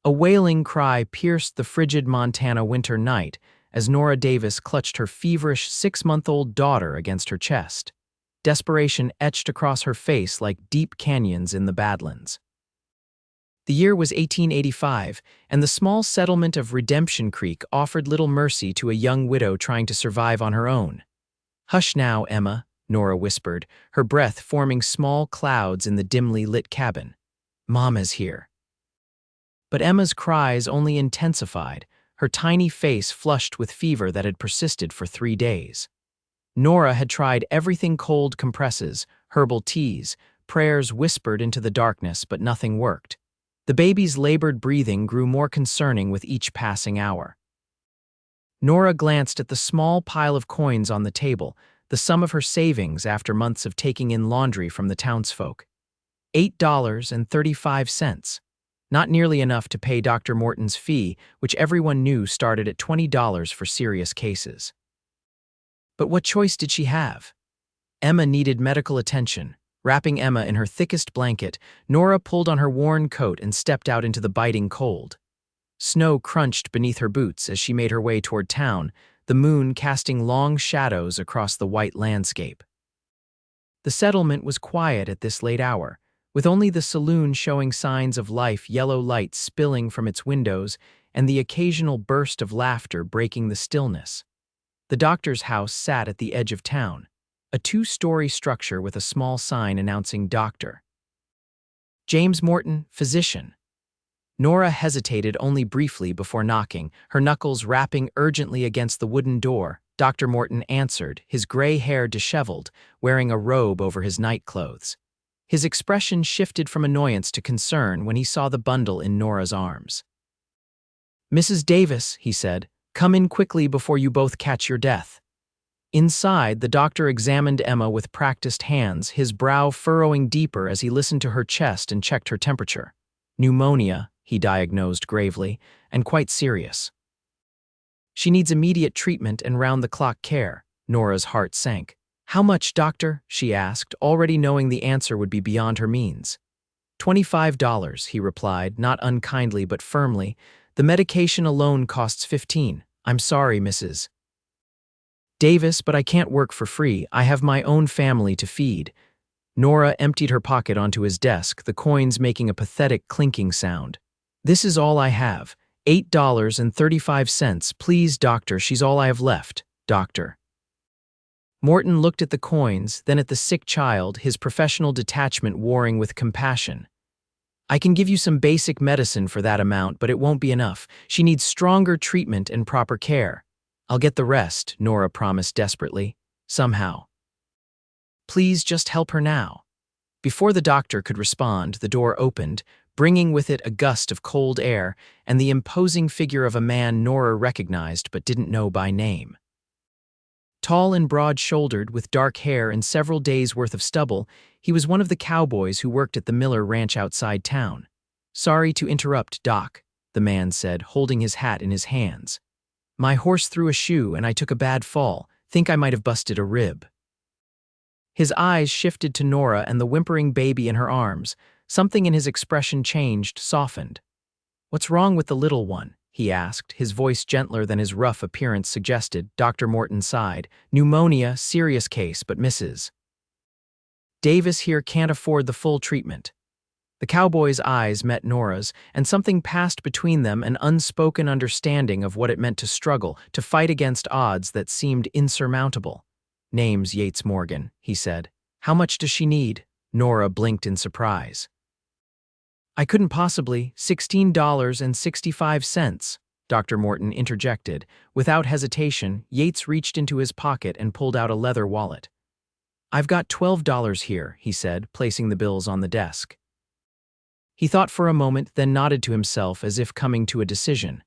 A wailing cry pierced the frigid Montana winter night as Nora Davis clutched her feverish 6-month-old daughter against her chest. Desperation etched across her face like deep canyons in the Badlands. The year was 1885, and the small settlement of Redemption Creek offered little mercy to a young widow trying to survive on her own. "Hush now, Emma," Nora whispered, her breath forming small clouds in the dimly lit cabin. "Mama's here." But Emma's cries only intensified, her tiny face flushed with fever that had persisted for 3 days. Nora had tried everything: cold compresses, herbal teas, prayers whispered into the darkness, but nothing worked. The baby's labored breathing grew more concerning with each passing hour. Nora glanced at the small pile of coins on the table, the sum of her savings after months of taking in laundry from the townsfolk. $8.35. Not nearly enough to pay Dr. Morton's fee, which everyone knew started at $20 for serious cases. But what choice did she have? Emma needed medical attention. Wrapping Emma in her thickest blanket, Nora pulled on her worn coat and stepped out into the biting cold. Snow crunched beneath her boots as she made her way toward town, the moon casting long shadows across the white landscape. The settlement was quiet at this late hour, with only the saloon showing signs of life, yellow light spilling from its windows and the occasional burst of laughter breaking the stillness. The doctor's house sat at the edge of town, a 2-story structure with a small sign announcing Dr. James Morton, physician. Nora hesitated only briefly before knocking, her knuckles rapping urgently against the wooden door. Dr. Morton answered, his gray hair disheveled, wearing a robe over his nightclothes. His expression shifted from annoyance to concern when he saw the bundle in Nora's arms. "Mrs. Davis," he said, "come in quickly before you both catch your death." Inside, the doctor examined Emma with practiced hands, his brow furrowing deeper as he listened to her chest and checked her temperature. "Pneumonia," he diagnosed gravely, "and quite serious. She needs immediate treatment and round-the-clock care." Nora's heart sank. "How much, doctor?" she asked, already knowing the answer would be beyond her means. $25, he replied, not unkindly but firmly. "The medication alone costs $15. I'm sorry, Mrs. Davis, but I can't work for free. I have my own family to feed." Nora emptied her pocket onto his desk, the coins making a pathetic clinking sound. "This is all I have. $8.35. Please, doctor, she's all I have left, doctor." Morton looked at the coins, then at the sick child, his professional detachment warring with compassion. "I can give you some basic medicine for that amount, but it won't be enough. She needs stronger treatment and proper care." "I'll get the rest," Nora promised desperately. "Somehow. Please just help her now." Before the doctor could respond, the door opened, bringing with it a gust of cold air and the imposing figure of a man Nora recognized but didn't know by name. Tall and broad-shouldered, with dark hair and several days' worth of stubble, he was one of the cowboys who worked at the Miller Ranch outside town. "Sorry to interrupt, Doc," the man said, holding his hat in his hands. "My horse threw a shoe and I took a bad fall. Think I might have busted a rib." His eyes shifted to Nora and the whimpering baby in her arms. Something in his expression changed, softened. "What's wrong with the little one?" he asked, his voice gentler than his rough appearance suggested. Dr. Morton sighed. "Pneumonia, serious case, but Mrs. Davis here can't afford the full treatment." The cowboy's eyes met Nora's, and something passed between them, an unspoken understanding of what it meant to struggle, to fight against odds that seemed insurmountable. "Name's Yates Morgan," he said. "How much does she need?" Nora blinked in surprise. "I couldn't possibly. $16.65, Dr. Morton interjected. Without hesitation, Yates reached into his pocket and pulled out a leather wallet. "I've got $12 here," he said, placing the bills on the desk. He thought for a moment, then nodded to himself as if coming to a decision.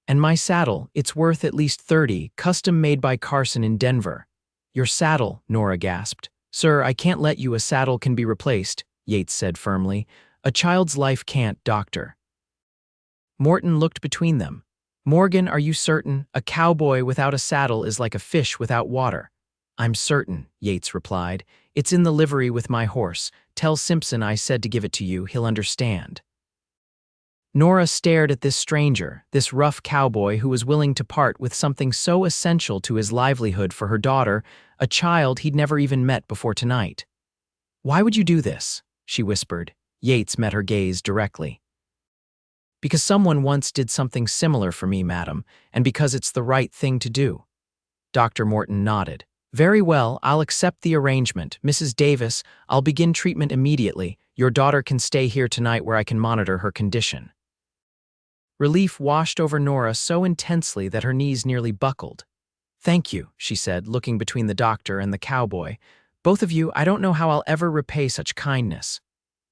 "And my saddle, it's worth at least $30, custom made by Carson in Denver." "Your saddle," Nora gasped. "Sir, I can't let you. A saddle can be replaced," Yates said firmly. "A child's life can't, doctor." Morton looked between them. "Morgan, are you certain? A cowboy without a saddle is like a fish without water." "I'm certain," Yates replied. "It's in the livery with my horse. Tell Simpson I said to give it to you. He'll understand." Nora stared at this stranger, this rough cowboy who was willing to part with something so essential to his livelihood for her daughter, a child he'd never even met before tonight. "Why would you do this?" she whispered. Yates met her gaze directly. "Because someone once did something similar for me, madam, and because it's the right thing to do." Dr. Morton nodded. "Very well, I'll accept the arrangement. Mrs. Davis, I'll begin treatment immediately. Your daughter can stay here tonight where I can monitor her condition." Relief washed over Nora so intensely that her knees nearly buckled. "Thank you," she said, looking between the doctor and the cowboy. "Both of you, I don't know how I'll ever repay such kindness."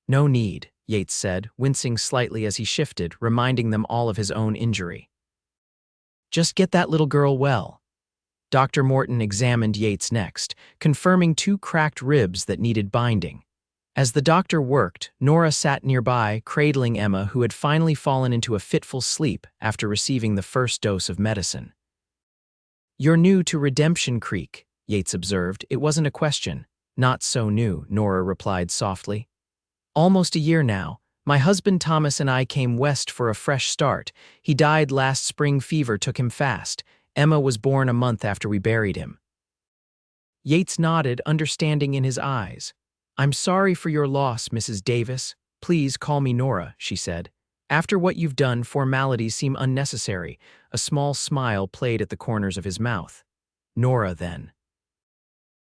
"No need," Yates said, wincing slightly as he shifted, reminding them all of his own injury. "Just get that little girl well." Dr. Morton examined Yates next, confirming 2 cracked ribs that needed binding. As the doctor worked, Nora sat nearby, cradling Emma, who had finally fallen into a fitful sleep after receiving the first dose of medicine. "You're new to Redemption Creek," Yates observed. "It wasn't a question." "Not so new," Nora replied softly. "Almost a year now. My husband Thomas and I came west for a fresh start. He died last spring. Fever took him fast. Emma was born a month after we buried him." Yates nodded, understanding in his eyes. "I'm sorry for your loss, Mrs. Davis. Please call me Nora," she said. "After what you've done, formalities seem unnecessary." A small smile played at the corners of his mouth. "Nora, then."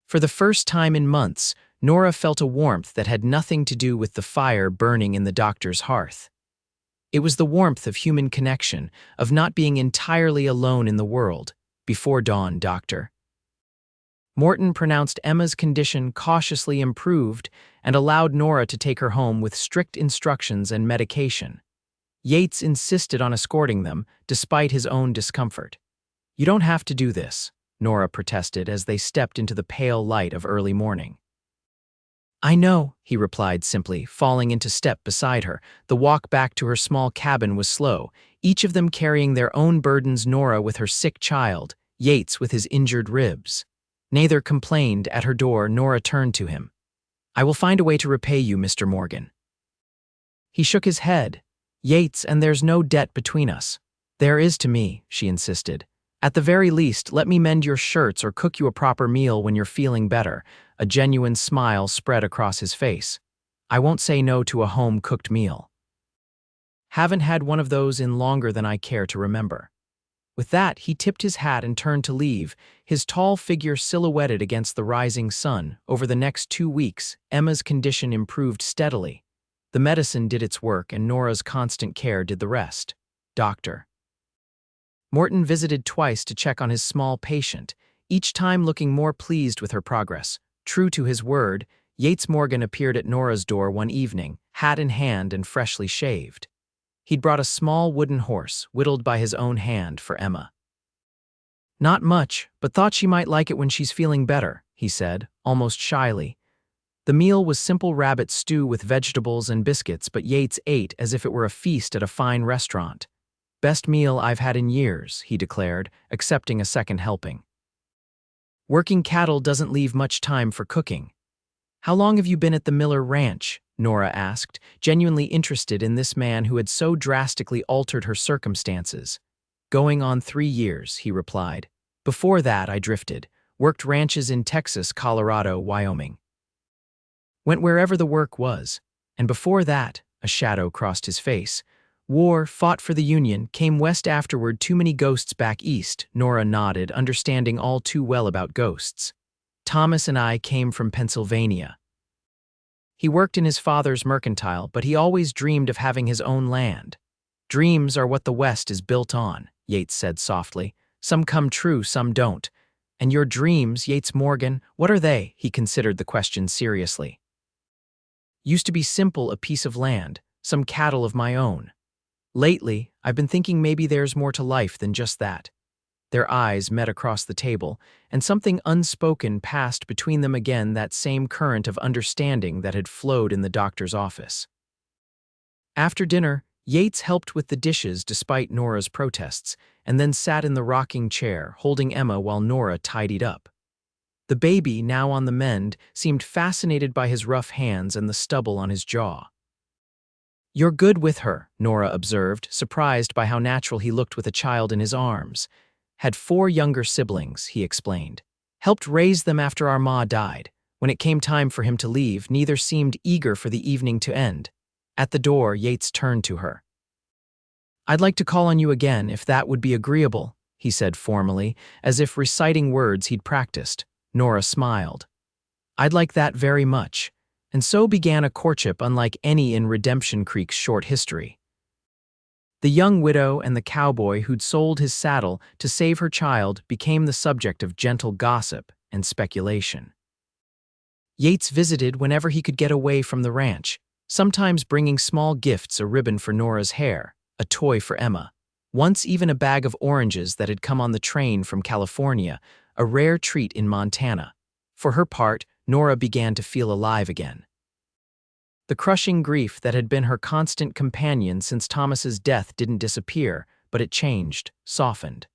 For the first time in months, Nora felt a warmth that had nothing to do with the fire burning in the doctor's hearth. It was the warmth of human connection, of not being entirely alone in the world. "Before dawn, doctor." Morton pronounced Emma's condition cautiously improved and allowed Nora to take her home with strict instructions and medication. Yates insisted on escorting them, despite his own discomfort. "You don't have to do this," Nora protested as they stepped into the pale light of early morning. "I know," he replied simply, falling into step beside her. The walk back to her small cabin was slow, each of them carrying their own burdens, Nora with her sick child, Yates with his injured ribs. Neither complained. At her door, Nora turned to him. "I will find a way to repay you, Mr. Morgan." He shook his head. "Yates, and there's no debt between us." "There is to me," she insisted. "At the very least, let me mend your shirts or cook you a proper meal when you're feeling better." A genuine smile spread across his face. "I won't say no to a home-cooked meal. Haven't had one of those in longer than I care to remember." With that, he tipped his hat and turned to leave, his tall figure silhouetted against the rising sun. Over the next 2 weeks, Emma's condition improved steadily. The medicine did its work, and Nora's constant care did the rest. Dr. Morton visited twice to check on his small patient, each time looking more pleased with her progress. True to his word, Yates Morgan appeared at Nora's door one evening, hat in hand and freshly shaved. He'd brought a small wooden horse, whittled by his own hand, for Emma. "Not much, but thought she might like it when she's feeling better," he said, almost shyly. The meal was simple rabbit stew with vegetables and biscuits, but Yates ate as if it were a feast at a fine restaurant. "Best meal I've had in years," he declared, accepting a second helping. "Working cattle doesn't leave much time for cooking." "How long have you been at the Miller Ranch?" Nora asked, genuinely interested in this man who had so drastically altered her circumstances. "Going on 3 years," he replied. "Before that, I drifted, worked ranches in Texas, Colorado, Wyoming. Went wherever the work was. And before that," a shadow crossed his face, "war, fought for the Union, came west afterward. Too many ghosts back east." Nora nodded, understanding all too well about ghosts. "Thomas and I came from Pennsylvania. He worked in his father's mercantile, but he always dreamed of having his own land." "Dreams are what the West is built on," Yates said softly. "Some come true, some don't. And your dreams, Yates Morgan, what are they?" He considered the question seriously. "Used to be simple, a piece of land, some cattle of my own. Lately, I've been thinking maybe there's more to life than just that." Their eyes met across the table, and something unspoken passed between them again, that same current of understanding that had flowed in the doctor's office. After dinner, Yates helped with the dishes despite Nora's protests, and then sat in the rocking chair, holding Emma while Nora tidied up. The baby, now on the mend, seemed fascinated by his rough hands and the stubble on his jaw. "You're good with her," Nora observed, surprised by how natural he looked with a child in his arms. "Had 4 younger siblings," he explained. "Helped raise them after our ma died. When it came time for him to leave, neither seemed eager for the evening to end." At the door, Yates turned to her. "I'd like to call on you again, if that would be agreeable," he said formally, as if reciting words he'd practiced. Nora smiled. "I'd like that very much." And so began a courtship unlike any in Redemption Creek's short history. The young widow and the cowboy who'd sold his saddle to save her child became the subject of gentle gossip and speculation. Yates visited whenever he could get away from the ranch, sometimes bringing small gifts: a ribbon for Nora's hair, a toy for Emma, once even a bag of oranges that had come on the train from California, a rare treat in Montana. For her part, Nora began to feel alive again. The crushing grief that had been her constant companion since Thomas's death didn't disappear, but it changed, softened.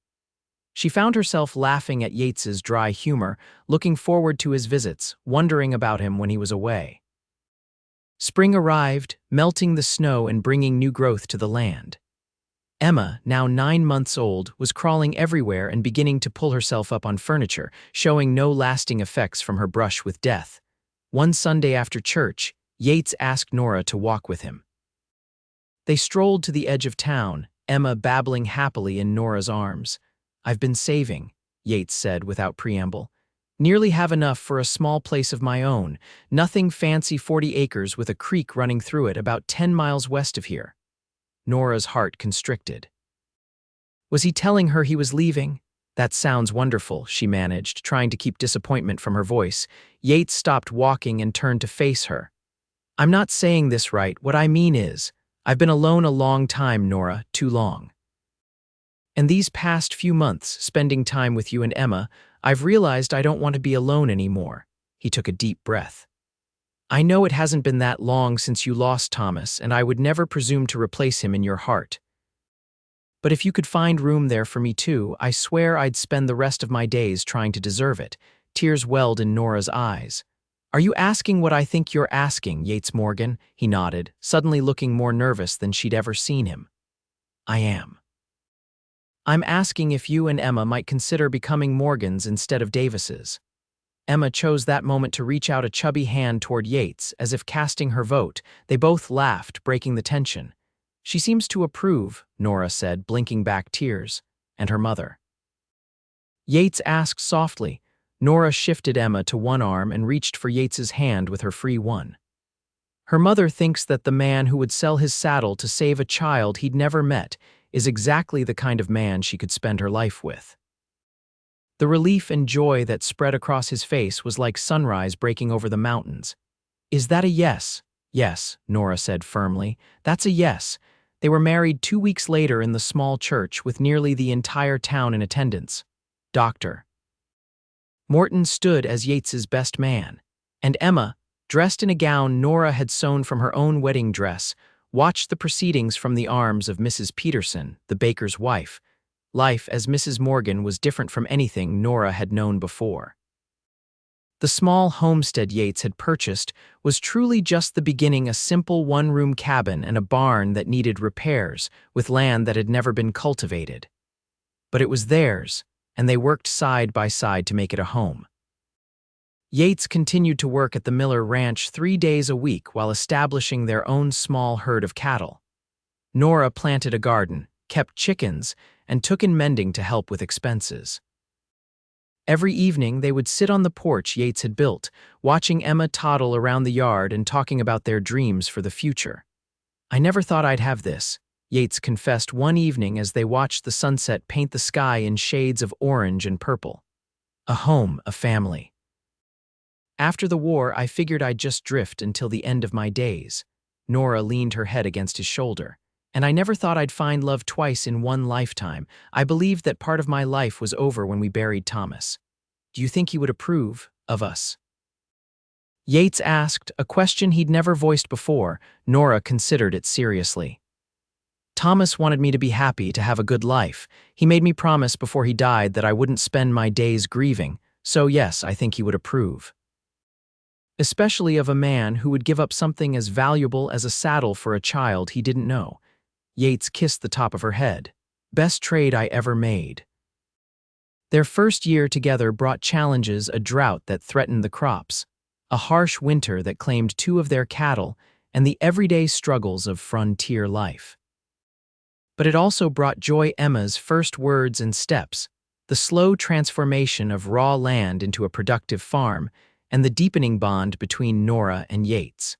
She found herself laughing at Yates's dry humor, looking forward to his visits, wondering about him when he was away. Spring arrived, melting the snow and bringing new growth to the land. Emma, now 9 months old, was crawling everywhere and beginning to pull herself up on furniture, showing no lasting effects from her brush with death. One Sunday after church, Yates asked Nora to walk with him. They strolled to the edge of town, Emma babbling happily in Nora's arms. "I've been saving," Yates said without preamble. "Nearly have enough for a small place of my own, nothing fancy, 40 acres with a creek running through it about 10 miles west of here." Nora's heart constricted. Was he telling her he was leaving? "That sounds wonderful," she managed, trying to keep disappointment from her voice. Yates stopped walking and turned to face her. "I'm not saying this right. What I mean is, I've been alone a long time, Nora, too long. And these past few months, spending time with you and Emma, I've realized I don't want to be alone anymore." He took a deep breath. "I know it hasn't been that long since you lost Thomas, and I would never presume to replace him in your heart. But if you could find room there for me too, I swear I'd spend the rest of my days trying to deserve it." Tears welled in Nora's eyes. "Are you asking what I think you're asking, Yates Morgan?" He nodded, suddenly looking more nervous than she'd ever seen him. "I am. I'm asking if you and Emma might consider becoming Morgans instead of Davises." Emma chose that moment to reach out a chubby hand toward Yates, as if casting her vote. They both laughed, breaking the tension. "She seems to approve," Nora said, blinking back tears. "And her mother?" Yates asked softly. Nora shifted Emma to one arm and reached for Yates's hand with her free one. "Her mother thinks that the man who would sell his saddle to save a child he'd never met is exactly the kind of man she could spend her life with." The relief and joy that spread across his face was like sunrise breaking over the mountains. "Is that a yes?" "Yes," Nora said firmly. "That's a yes." They were married 2 weeks later in the small church with nearly the entire town in attendance. Dr. Morton stood as Yates's best man, and Emma, dressed in a gown Nora had sewn from her own wedding dress, watched the proceedings from the arms of Mrs. Peterson, the baker's wife. Life as Mrs. Morgan was different from anything Nora had known before. The small homestead Yates had purchased was truly just the beginning, a simple one-room cabin and a barn that needed repairs, with land that had never been cultivated. But it was theirs, and they worked side by side to make it a home. Yates continued to work at the Miller Ranch 3 days a week while establishing their own small herd of cattle. Nora planted a garden, kept chickens, and took in mending to help with expenses. Every evening, they would sit on the porch Yates had built, watching Emma toddle around the yard and talking about their dreams for the future. "I never thought I'd have this," Yates confessed one evening as they watched the sunset paint the sky in shades of orange and purple. "A home, a family. After the war, I figured I'd just drift until the end of my days." Nora leaned her head against his shoulder. "And I never thought I'd find love twice in one lifetime. I believed that part of my life was over when we buried Thomas. Do you think he would approve of us?" Yates asked, a question he'd never voiced before. Nora considered it seriously. "Thomas wanted me to be happy, to have a good life. He made me promise before he died that I wouldn't spend my days grieving. So yes, I think he would approve." especially of a man who would give up something as valuable as a saddle for a child he didn't know. Yates kissed the top of her head. Best trade I ever made. Their first year together brought challenges: a drought that threatened the crops, a harsh winter that claimed two of their cattle, and the everyday struggles of frontier life. But it also brought joy: Emma's first words and steps, the slow transformation of raw land into a productive farm, and the deepening bond between Nora and Yates.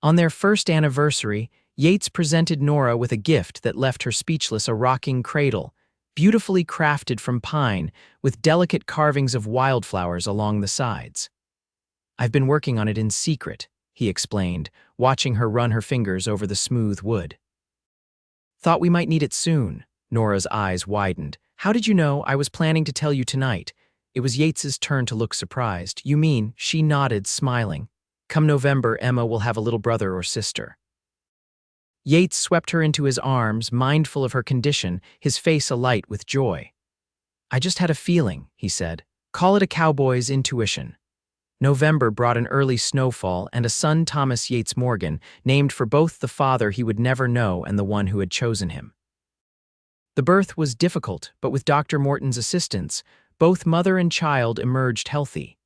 On their first anniversary, Yates presented Nora with a gift that left her speechless: a rocking cradle, beautifully crafted from pine, with delicate carvings of wildflowers along the sides. I've been working on it in secret, he explained, watching her run her fingers over the smooth wood. Thought we might need it soon. Nora's eyes widened. How did you know? I was planning to tell you tonight. It was Yates's turn to look surprised. You mean? She nodded, smiling. Come November, Emma will have a little brother or sister. Yates swept her into his arms, mindful of her condition, his face alight with joy. I just had a feeling, he said. Call it a cowboy's intuition. November brought an early snowfall and a son, Thomas Yates Morgan, named for both the father he would never know and the one who had chosen him. The birth was difficult, but with Dr. Morton's assistance, both mother and child emerged healthy.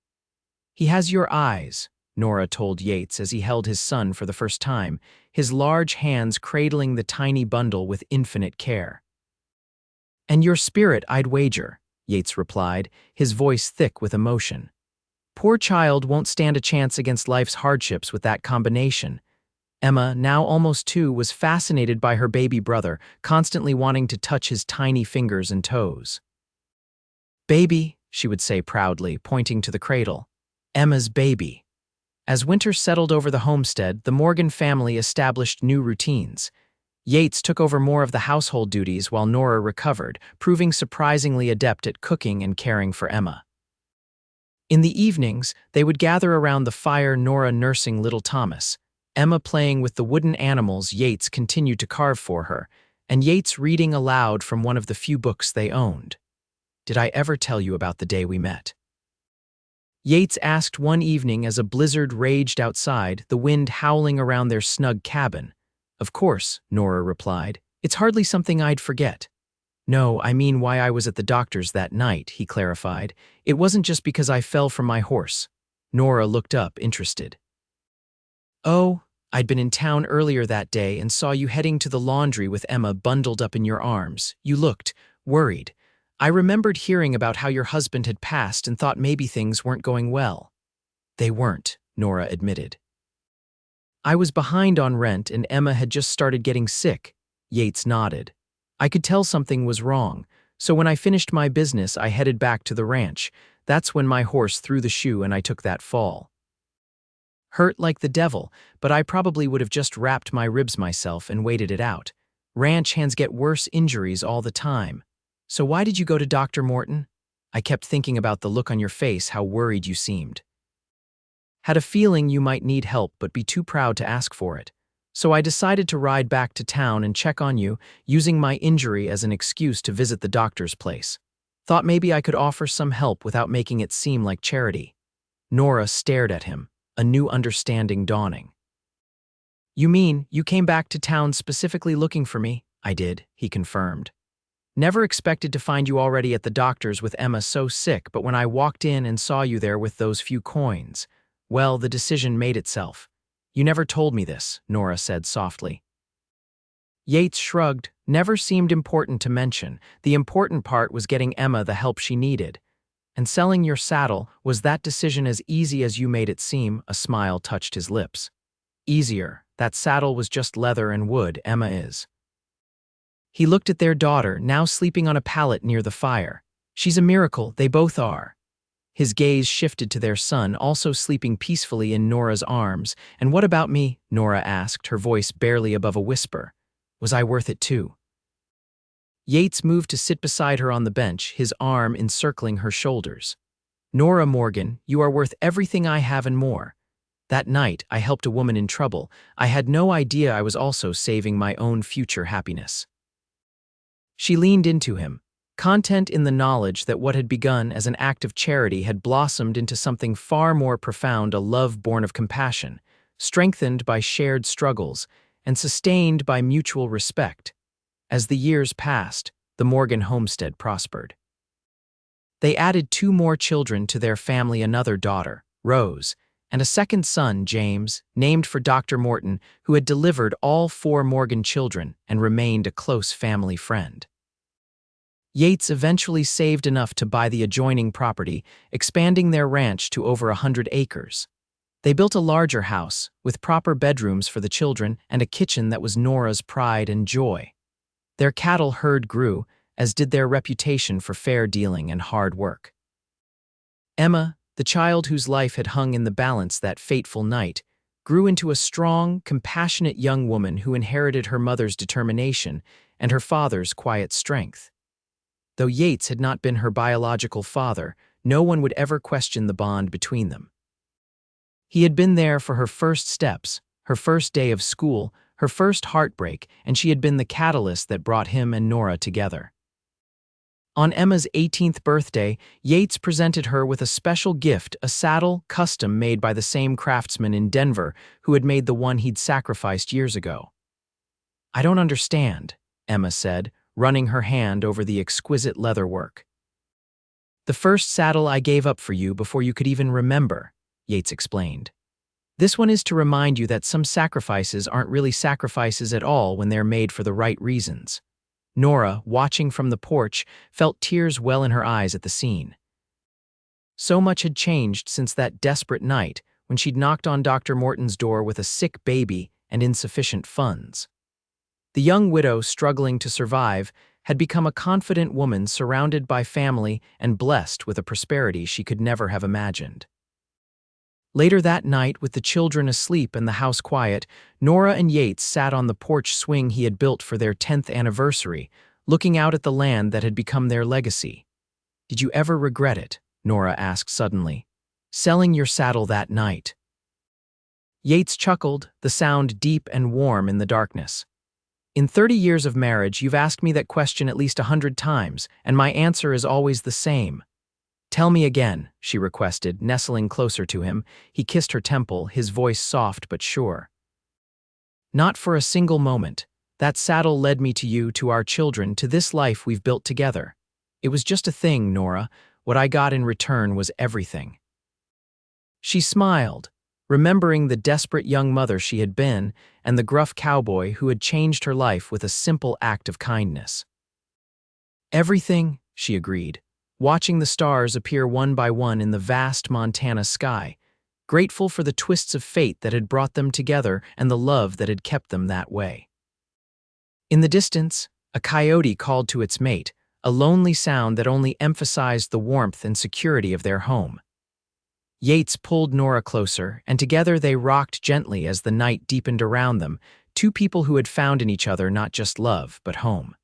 He has your eyes, Nora told Yates as he held his son for the first time, his large hands cradling the tiny bundle with infinite care. And your spirit, I'd wager, Yates replied, his voice thick with emotion. Poor child won't stand a chance against life's hardships with that combination. Emma, now almost 2, was fascinated by her baby brother, constantly wanting to touch his tiny fingers and toes. Baby, she would say proudly, pointing to the cradle. Emma's baby. As winter settled over the homestead, the Morgan family established new routines. Yates took over more of the household duties while Nora recovered, proving surprisingly adept at cooking and caring for Emma. In the evenings, they would gather around the fire, Nora nursing little Thomas, Emma playing with the wooden animals Yates continued to carve for her, and Yates reading aloud from one of the few books they owned. Did I ever tell you about the day we met? Yates asked one evening as a blizzard raged outside, the wind howling around their snug cabin. Of course, Nora replied. It's hardly something I'd forget. No, I mean why I was at the doctor's that night, he clarified. It wasn't just because I fell from my horse. Nora looked up, interested. Oh, I'd been in town earlier that day and saw you heading to the laundry with Emma bundled up in your arms. You looked worried. I remembered hearing about how your husband had passed and thought maybe things weren't going well. They weren't, Nora admitted. I was behind on rent and Emma had just started getting sick. Yates nodded. I could tell something was wrong, so when I finished my business, I headed back to the ranch. That's when my horse threw the shoe and I took that fall. Hurt like the devil, but I probably would have just wrapped my ribs myself and waited it out. Ranch hands get worse injuries all the time. So why did you go to Dr. Morton? I kept thinking about the look on your face, how worried you seemed. Had a feeling you might need help but be too proud to ask for it. So I decided to ride back to town and check on you, using my injury as an excuse to visit the doctor's place. Thought maybe I could offer some help without making it seem like charity. Nora stared at him, a new understanding dawning. You mean, you came back to town specifically looking for me? I did, he confirmed. Never expected to find you already at the doctor's with Emma so sick, but when I walked in and saw you there with those few coins, well, the decision made itself. You never told me this, Nora said softly. Yates shrugged. Never seemed important to mention. The important part was getting Emma the help she needed. And selling your saddle, was that decision as easy as you made it seem? A smile touched his lips. Easier. That saddle was just leather and wood, Emma is. He looked at their daughter, now sleeping on a pallet near the fire. She's a miracle, they both are. His gaze shifted to their son, also sleeping peacefully in Nora's arms. And what about me? Nora asked, her voice barely above a whisper. Was I worth it too? Yates moved to sit beside her on the bench, his arm encircling her shoulders. Nora Morgan, you are worth everything I have and more. That night, I helped a woman in trouble. I had no idea I was also saving my own future happiness. She leaned into him. Content in the knowledge that what had begun as an act of charity had blossomed into something far more profound, a love born of compassion, strengthened by shared struggles, and sustained by mutual respect. As the years passed, the Morgan homestead prospered. They added 2 more children to their family, another daughter, Rose, and a second son, James, named for Dr. Morton, who had delivered all 4 Morgan children and remained a close family friend. Yates eventually saved enough to buy the adjoining property, expanding their ranch to over 100 acres. They built a larger house, with proper bedrooms for the children and a kitchen that was Nora's pride and joy. Their cattle herd grew, as did their reputation for fair dealing and hard work. Emma, the child whose life had hung in the balance that fateful night, grew into a strong, compassionate young woman who inherited her mother's determination and her father's quiet strength. Though Yates had not been her biological father, no one would ever question the bond between them. He had been there for her first steps, her first day of school, her first heartbreak, and she had been the catalyst that brought him and Nora together. On Emma's 18th birthday, Yates presented her with a special gift, a saddle custom made by the same craftsman in Denver who had made the one he'd sacrificed years ago. "I don't understand," Emma said, running her hand over the exquisite leatherwork. "The first saddle I gave up for you before you could even remember," Yates explained. "This one is to remind you that some sacrifices aren't really sacrifices at all when they're made for the right reasons." Nora, watching from the porch, felt tears well in her eyes at the scene. So much had changed since that desperate night when she'd knocked on Dr. Morton's door with a sick baby and insufficient funds. The young widow, struggling to survive, had become a confident woman surrounded by family and blessed with a prosperity she could never have imagined. Later that night, with the children asleep and the house quiet, Nora and Yates sat on the porch swing he had built for their 10th anniversary, looking out at the land that had become their legacy. "Did you ever regret it?" Nora asked suddenly. "Selling your saddle that night?" Yates chuckled, the sound deep and warm in the darkness. "In 30 years of marriage, you've asked me that question at least 100 times, and my answer is always the same." "Tell me again," she requested, nestling closer to him. He kissed her temple, his voice soft but sure. "Not for a single moment. That saddle led me to you, to our children, to this life we've built together. It was just a thing, Nora. What I got in return was everything." She smiled, remembering the desperate young mother she had been and the gruff cowboy who had changed her life with a simple act of kindness. "Everything," she agreed, watching the stars appear one by one in the vast Montana sky, grateful for the twists of fate that had brought them together and the love that had kept them that way. In the distance, a coyote called to its mate, a lonely sound that only emphasized the warmth and security of their home. Yates pulled Nora closer, and together they rocked gently as the night deepened around them, 2 people who had found in each other not just love, but home.